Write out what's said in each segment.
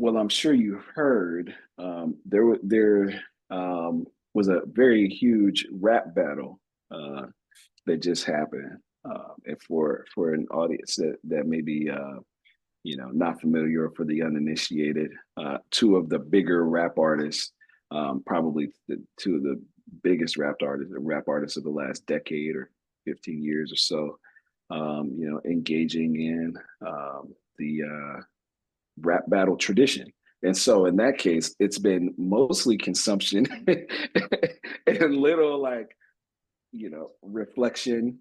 Well, I'm sure you heard there was a very huge rap battle that just happened. And for an audience that may be not familiar or for the uninitiated, two of the bigger rap artists, probably two of the biggest rap artists of the last decade or 15 years or so, engaging in the rap battle tradition. And so in that case, it's been mostly consumption and little reflection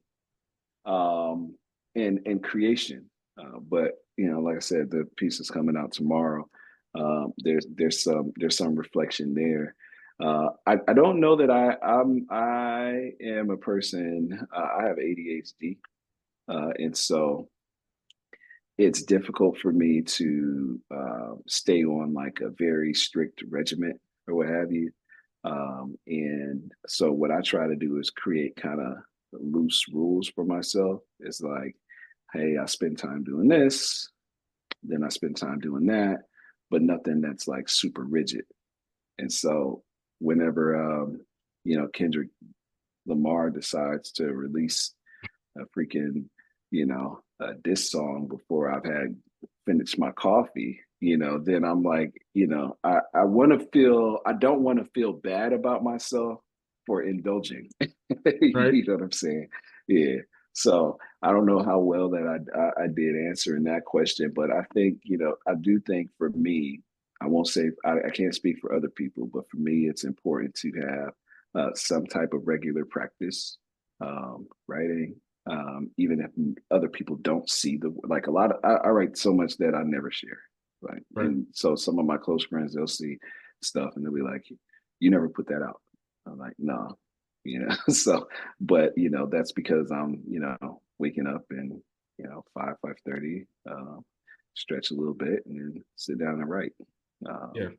and creation. But like I said, the piece is coming out tomorrow. There's some reflection there. I don't know that I am a person. I have ADHD, and so it's difficult for me to stay on like a very strict regiment or what have you. And so what I try to do is create kind of loose rules for myself. It's like, hey, I spend time doing this, then I spend time doing that, but nothing that's like super rigid. And so whenever Kendrick Lamar decides to release a freaking, a diss song before I've had finished my coffee, then I'm like, I want to feel, I don't want to feel bad about myself for indulging. Right. You know what I'm saying? Yeah. So I don't know how well that I did answering that question, but I think, I do think for me, I won't say, I can't speak for other people, but for me, it's important to have some type of regular practice, writing, even if other people don't see like a lot of, I write so much that I never share. Right. Right. And so some of my close friends, they'll see stuff and they'll be like, you never put that out. I'm like, no, so, but, that's because I'm, waking up and, 5:30, stretch a little bit and then sit down and write. Yeah. Um,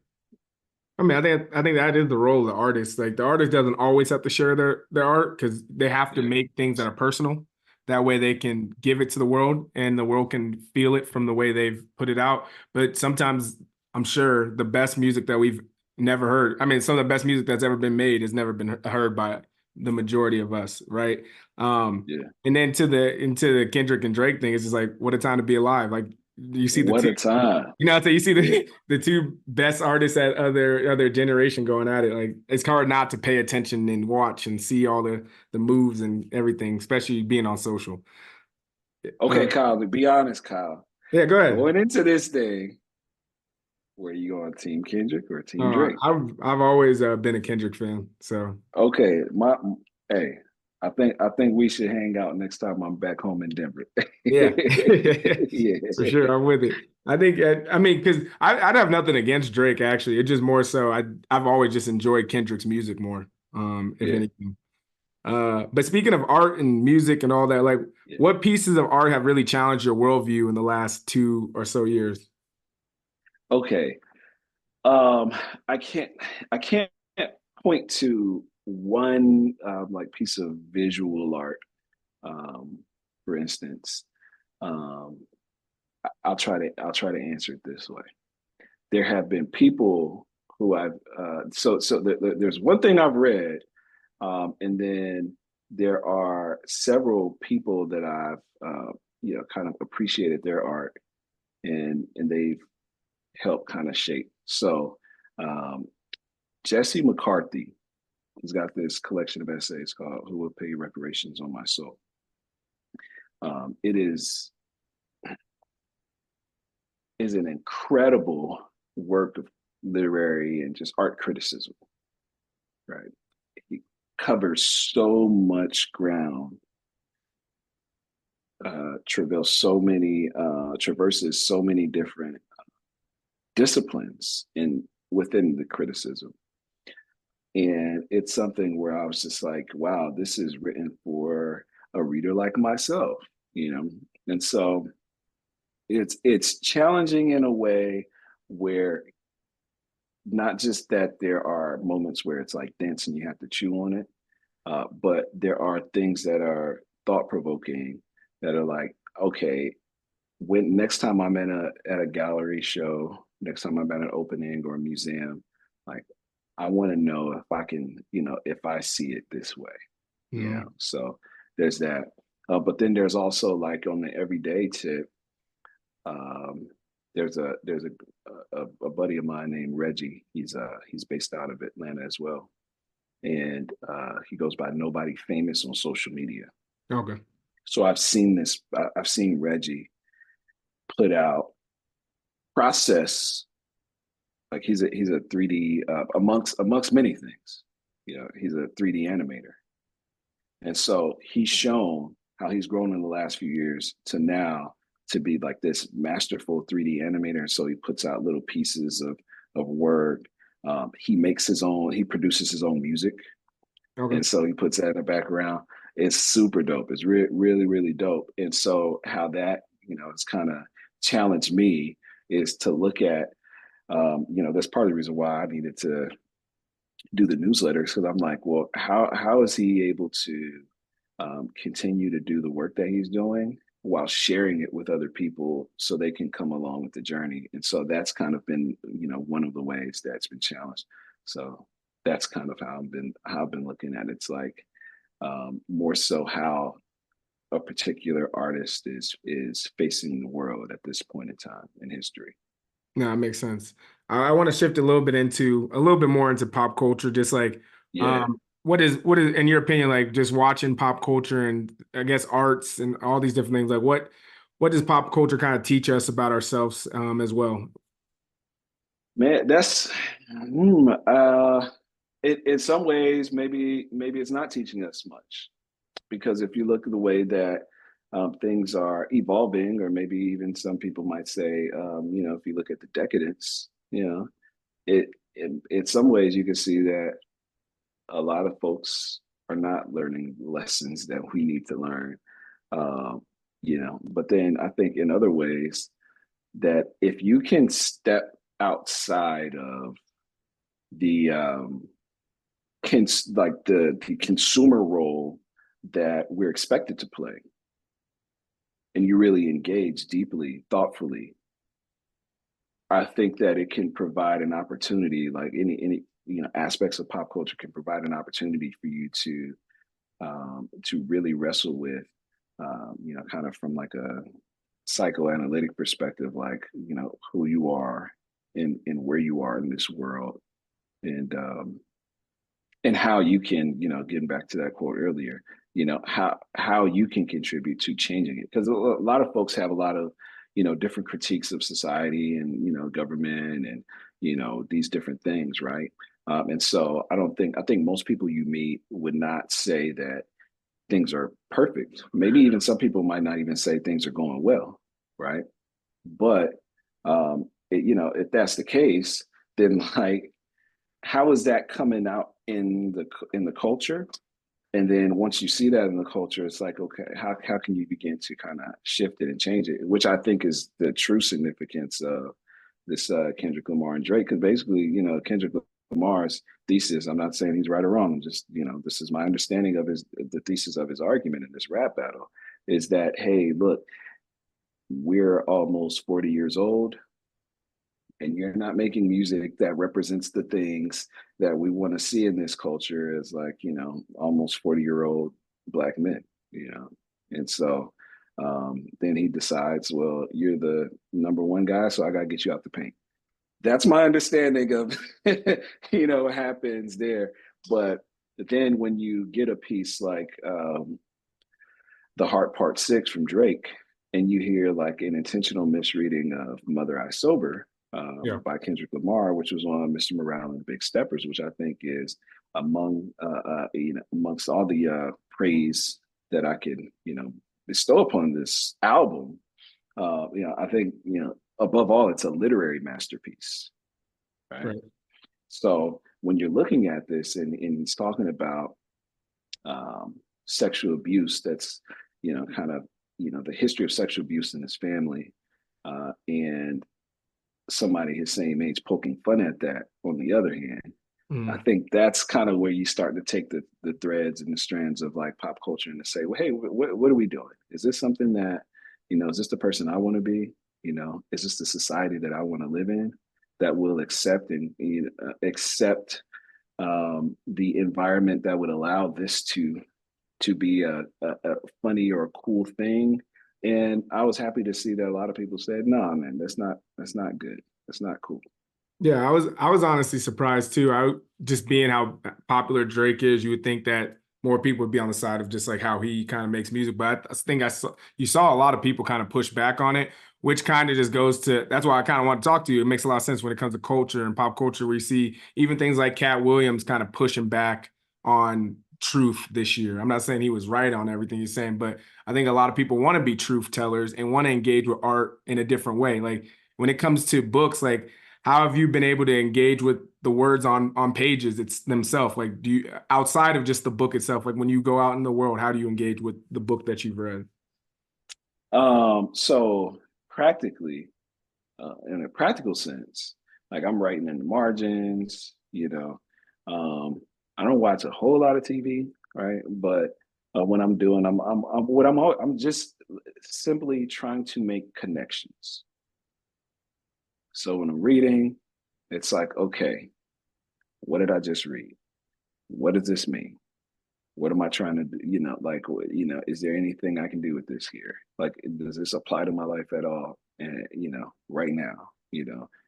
I mean, I think that is the role of the artist. Like the artist doesn't always have to share their art because they have to yeah. make things that are personal. That way they can give it to the world and the world can feel it from the way they've put it out. But sometimes I'm sure the best music that we've never heard, I mean, some of the best music that's ever been made has never been heard by the majority of us, right? Yeah. And then into the Kendrick and Drake thing, it's just like, what a time to be alive. Like you see the What two a time. so you see Yeah. the two best artists at other generation going at it. Like it's hard not to pay attention and watch and see all the moves and everything, especially being on social. Okay, Kyle, to be honest, Kyle, Yeah, go ahead. going into this thing, were you on Team Kendrick or Team Drake? I've always been a Kendrick fan, so Okay, hey, I think we should hang out next time I'm back home in Denver. yeah, Yeah. for sure, I'm with it. I think I mean because I'd have nothing against Drake actually. It's just more so I've always just enjoyed Kendrick's music more, if Yeah. anything. But speaking of art and music and all that, like Yeah. what pieces of art have really challenged your worldview in the last 2 or so years? Okay. Um, I can't I can't point to one like piece of visual art. For instance, um, I'll try to answer it this way. There have been people who I've there's one thing I've read, and then there are several people that I've kind of appreciated their art and they've helped kind of shape. So um, Jesse McCarthy has got this collection of essays called "Who Will Pay Reparations on My Soul." It is an incredible work of literary and just art criticism. Right, he covers so much ground, traverses so many different disciplines in within the criticism. And it's something where I was just like, wow, this is written for a reader like myself, you know. And so it's challenging in a way where not just that there are moments where it's like dense and you have to chew on it, but there are things that are thought provoking that are like, okay, when next time I'm in a at a gallery show next time I'm at an opening or a museum, like I want to know if I can, if I see it this way, Mm. So there's that. But then there's also like on the everyday tip, um, there's a buddy of mine named Reggie. He's based out of Atlanta as well, and he goes by Nobody Famous on social media. Okay. So I've seen this. I've seen Reggie put out process like he's a 3D amongst many things. He's a 3D animator, and so he's shown how he's grown in the last few years to now to be like this masterful 3D animator. And so he puts out little pieces of work. He makes his own. He produces his own music, Okay. and so he puts that in the background. It's super dope. It's really really dope. And so how that it's kind of challenged me is to look at that's part of the reason why I needed to do the newsletters because I'm like, well, how is he able to continue to do the work that he's doing while sharing it with other people so they can come along with the journey? And so that's kind of been, one of the ways that's been challenged. So that's kind of how I've been looking at it. It's like more so how a particular artist is facing the world at this point in time in history. No, it makes sense. I want to shift a little bit more into pop culture, just like Yeah. what is in your opinion, like just watching pop culture and I guess arts and all these different things, like what does pop culture kind of teach us about ourselves as well? Man, that's mm, uh in some ways maybe it's not teaching us much because if you look at the way that things are evolving, or maybe even some people might say, if you look at the decadence, in some ways you can see that a lot of folks are not learning lessons that we need to learn. Um, but then I think in other ways that if you can step outside of the the consumer role that we're expected to play, and you really engage deeply, thoughtfully, I think that it can provide an opportunity, like any aspects of pop culture can provide an opportunity for you to really wrestle with, kind of from like a psychoanalytic perspective, like who you are and where you are in this world, and how you can, getting back to that quote earlier, how you can contribute to changing it. Because a lot of folks have a lot of, different critiques of society and, government and, these different things, right? And so I think most people you meet would not say that things are perfect. Maybe even some people might not even say things are going well, right? But if that's the case, then like how is that coming out in the culture? And then once you see that in the culture, it's like, okay, how can you begin to kind of shift it and change it? Which I think is the true significance of this Kendrick Lamar and Drake. Because basically, Kendrick Lamar's thesis, I'm not saying he's right or wrong, just this is my understanding of the thesis of his argument in this rap battle, is that hey, look, we're almost 40 years old and you're not making music that represents the things that we want to see in this culture as like almost 40-year-old black men. And so then he decides, well, you're the number one guy, so I got to get you out the paint. That's my understanding of what happens there. But then when you get a piece like the Heart Part 6 from Drake, and you hear like an intentional misreading of Mother I Sober Yeah. by Kendrick Lamar, which was on Mr. Morale and the Big Steppers, which I think is amongst all the praise that I can bestow upon this album. I think above all, it's a literary masterpiece, right? Right. So when you're looking at this and he's talking about sexual abuse, that's kind of the history of sexual abuse in his family, and somebody his same age poking fun at that. On the other hand, I Mm. think that's kind of where you start to take the threads and the strands of like pop culture and to say, well, hey, what are we doing? Is this something that is this the person I want to be? Is this the society that I want to live in? that will accept and accept the environment that would allow this to be a funny or a cool thing. And I was happy to see that a lot of people said, "No, man, that's not good. That's not cool." Yeah, I was honestly surprised too. I just being how popular Drake is, you would think that more people would be on the side of just like how he kind of makes music. But I think you saw a lot of people kind of push back on it, which kind of just goes to that's why I kind of want to talk to you. It makes a lot of sense when it comes to culture and pop culture. We see even things like Cat Williams kind of pushing back on truth this year. I'm not saying he was right on everything he's saying, but I think a lot of people want to be truth tellers and want to engage with art in a different way. Like when it comes to books, like how have you been able to engage with the words on pages it's themselves? Like do you outside of just the book itself, like when you go out in the world, how do you engage with the book that you've read? So practically, in a practical sense, like I'm writing in the margins, I don't watch a whole lot of TV, right? But when I'm doing, I'm just simply trying to make connections. So when I'm reading, it's like, okay, what did I just read? What does this mean? What am I trying to do? Like, is there anything I can do with this here? Like, does this apply to my life at all? And, right now,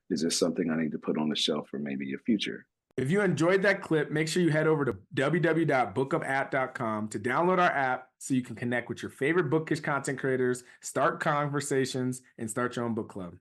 is this something I need to put on the shelf for maybe a future? If you enjoyed that clip, make sure you head over to www.bookumapp.com to download our app so you can connect with your favorite bookish content creators, start conversations, and start your own book club.